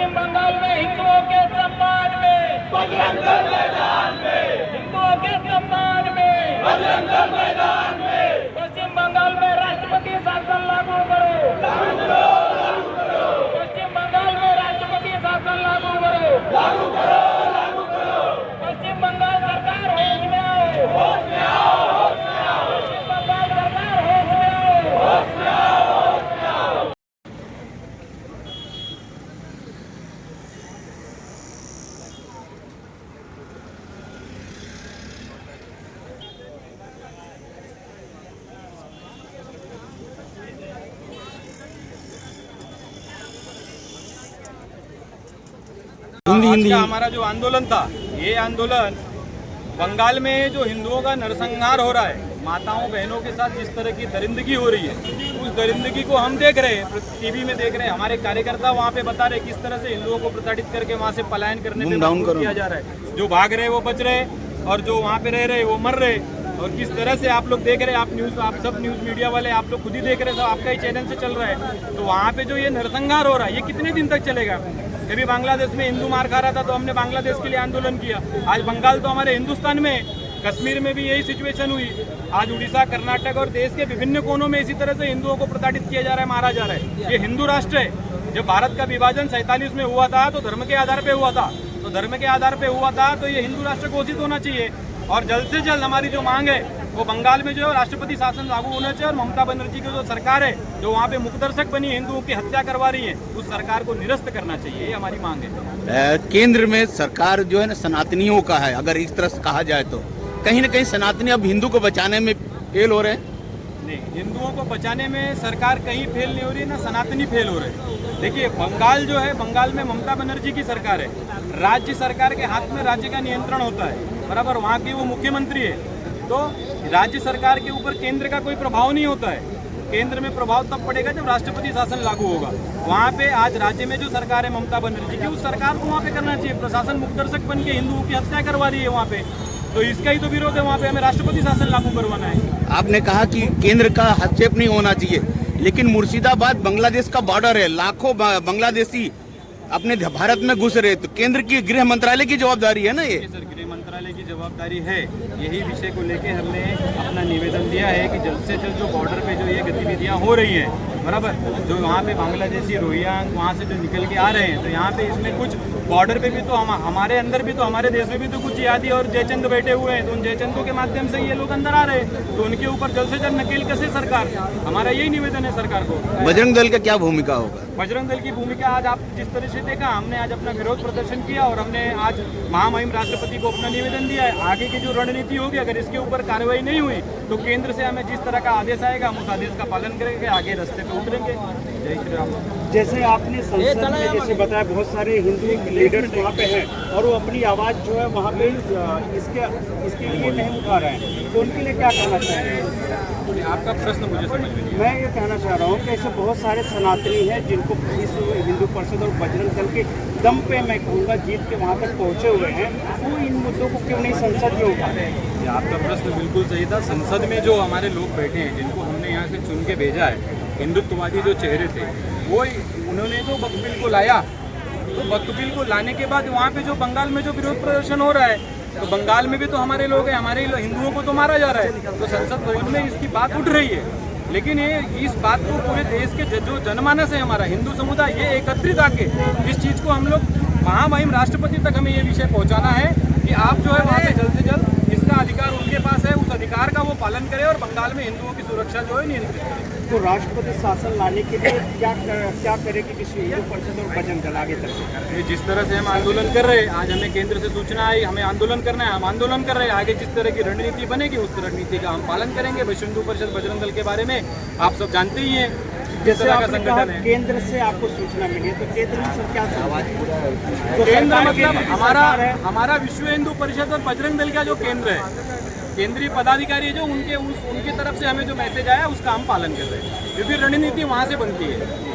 पश्चिम बंगाल में हिंदुओं के सम्मान में बजरंग दल मैदान में, हिंदुओं के सम्मान में बजरंग दल मैदान में, पश्चिम बंगाल में राष्ट्रपति शासन लागू करो। लागू करो, लागू करो, पश्चिम बंगाल में राष्ट्रपति शासन लागू करो। लागू करो, लागू करो। पश्चिम बंगाल सरकार होश में आओ, होश में आओ, होश में आओ, पश्चिम बंगाल सरकार होश में आओ। होश में आओ, होश में आओ। आज का हमारा जो आंदोलन था, ये आंदोलन बंगाल में जो हिंदुओं का नरसंहार हो रहा है, माताओं बहनों के साथ जिस तरह की दरिंदगी हो रही है, उस दरिंदगी को हम देख रहे हैं, टीवी में देख रहे हैं। हमारे कार्यकर्ता वहाँ पे बता रहे किस तरह से हिंदुओं को प्रताड़ित करके वहाँ से पलायन करने में मजबूर किया जा रहा है। जो भाग रहे वो बच रहे और जो वहाँ पे रह रहे वो मर रहे। और किस तरह से आप लोग देख रहे हैं, आप सब न्यूज़ मीडिया वाले आप लोग खुद ही देख रहे हैं, सब आपका ही चैनल से चल रहा है। तो वहाँ पे जो ये नरसंहार हो रहा है, ये कितने दिन तक चलेगा? कभी बांग्लादेश में हिंदू मार खा रहा था तो हमने बांग्लादेश के लिए आंदोलन किया। आज बंगाल तो हमारे हिंदुस्तान में, कश्मीर में भी यही सिचुएशन हुई। आज उड़ीसा, कर्नाटक और देश के विभिन्न कोनों में इसी तरह से हिंदुओं को प्रताड़ित किया जा रहा है, मारा जा रहा है। ये हिंदू राष्ट्र है। जब भारत का विभाजन 47 में हुआ था तो धर्म के आधार पे हुआ था, तो धर्म के आधार पे हुआ था तो ये हिंदू राष्ट्र घोषित होना चाहिए। और जल्द से जल्द हमारी जो मांग है वो बंगाल में जो है राष्ट्रपति शासन लागू होना चाहिए। और ममता बनर्जी की जो सरकार है, जो वहाँ पे मुखदर्शक बनी हिंदुओं की हत्या करवा रही है, उस सरकार को निरस्त करना चाहिए, ये हमारी मांग है। केंद्र में सरकार जो है ना सनातनियों का है, अगर इस तरह से कहा जाए तो कहीं ना कहीं सनातनी अब हिंदू को बचाने में फेल हो रहे हैं। नहीं, हिंदुओं को बचाने में सरकार कहीं फेल नहीं हो रही है, ना सनातनी फेल हो रहे हैं। देखिए, बंगाल जो है, बंगाल में ममता बनर्जी की सरकार है। राज्य सरकार के हाथ में राज्य का नियंत्रण होता है, बराबर। वहाँ की वो मुख्यमंत्री है, तो राज्य सरकार के ऊपर केंद्र का कोई प्रभाव नहीं होता है। केंद्र में प्रभाव तब पड़ेगा जब राष्ट्रपति शासन लागू होगा। वहाँ पे आज राज्य में जो सरकार है ममता बनर्जी की, उस सरकार को वहाँ पे करना चाहिए। प्रशासन मुखदर्शक बन के हिंदुओं की हत्या करवा रही है वहाँ पे, तो इसका ही तो विरोध है। वहाँ पे हमें राष्ट्रपति शासन लागू करवाना है। आपने कहा कि केंद्र का हस्तक्षेप नहीं होना चाहिए, लेकिन मुर्शिदाबाद बांग्लादेश का बॉर्डर है, लाखों बांग्लादेशी अपने भारत में घुस रहे, तो केंद्र की गृह मंत्रालय की जवाबदारी है ना ये। सर, गृह मंत्रालय की जवाबदारी है। यही विषय को लेके हमने अपना निवेदन दिया है कि जल्द से जल्द जो बॉर्डर पे जो ये गतिविधियां हो रही हैं, बराबर, जो वहाँ पे बांग्लादेशी रोहिंग्या वहाँ से जो निकल के आ रहे हैं, तो यहाँ पे इसमें कुछ बॉर्डर पे भी तो हमारे अंदर भी तो, हमारे देश में भी तो कुछ जिहादी और जयचंद बैठे हुए हैं, तो उन जयचंदों के माध्यम से ये लोग अंदर आ रहे हैं, तो उनके ऊपर जल्द से जल्द नकेल कसे सरकार। हमारा यही निवेदन है सरकार को। बजरंग दल का क्या भूमिका होगा? बजरंग दल की भूमिका आज आप जिस तरह से देखा, हमने आज अपना विरोध प्रदर्शन किया और हमने आज महामहिम राष्ट्रपति को अपना निवेदन दिया है। आगे की जो रणनीति होगी, अगर इसके ऊपर कार्रवाई नहीं हुई तो केंद्र से हमें जिस तरह का आदेश आएगा हम उस आदेश का पालन करेंगे, आगे रास्ते पे उतरेंगे। जय श्री राम। जैसे आपने संसद में जैसे बताया, बहुत सारे हिंदू लीडर्स वहाँ पे हैं और वो अपनी आवाज़ जो है वहाँ पे इसके लिए नहीं उठा रहे हैं, तो उनके लिए क्या कहना चाहेंगे? आपका प्रश्न मुझे समझ में नहीं। मैं ये कहना चाह रहा हूँ कि ऐसे बहुत सारे सनातनी हैं जिनको इस हिंदू परिषद और बजरंग दल के दम पे मैं कहूँगा जीत के वहाँ तक पहुँचे हुए हैं, वो इन मुद्दों को क्यों नहीं संसद में उठाते हैं? आपका प्रश्न बिल्कुल सही था। संसद में जो हमारे लोग बैठे हैं, जिनको हमने यहाँ से चुन के भेजा है, हिंदुत्ववादी जो चेहरे थे, वो उन्होंने जो वक्फ बिल को लाया, तो वक्फ बिल को लाने के बाद वहाँ पे जो बंगाल में जो विरोध प्रदर्शन हो रहा है, तो बंगाल में भी तो हमारे लोग हैं, हमारे हिंदुओं को तो मारा जा रहा है, तो संसद भवन में इसकी बात उठ रही है। लेकिन ये इस बात को पूरे देश के जो जनमानस है, हमारा हिंदू समुदाय, ये एकत्रित आके इस चीज़ को हम लोग महामहिम राष्ट्रपति तक हमें ये विषय पहुँचाना है कि आप जो है वहाँ पे जल्द से जल्द, इसका अधिकार उनके पास है, उस अधिकार का वो पालन करें और बंगाल में हिंदुओं की सुरक्षा जो है नियंत्रित करें। तो राष्ट्रपति शासन लाने के लिए क्या करेगी किसी हिंदू परिषद और बजरंग दल आगे तक? जिस तरह से हम आंदोलन कर रहे हैं, आज हमें केंद्र से सूचना आई, हमें आंदोलन करना है, हम आंदोलन कर रहे हैं। आगे जिस तरह की रणनीति बनेगी उस रणनीति का हम पालन करेंगे। विश्व हिंदू परिषद बजरंग दल के बारे में आप सब जानते ही हैं, जैसे आपने कहा केंद्र से आपको सूचना मिली, तो केंद्र से क्या केंद्र मतलब हमारा विश्व हिंदू परिषद और बजरंग दल का जो केंद्र है, केंद्रीय पदाधिकारी जो उनकी तरफ से हमें जो मैसेज आया उसका हम पालन कर रहे हैं, क्योंकि रणनीति वहाँ से बनती है।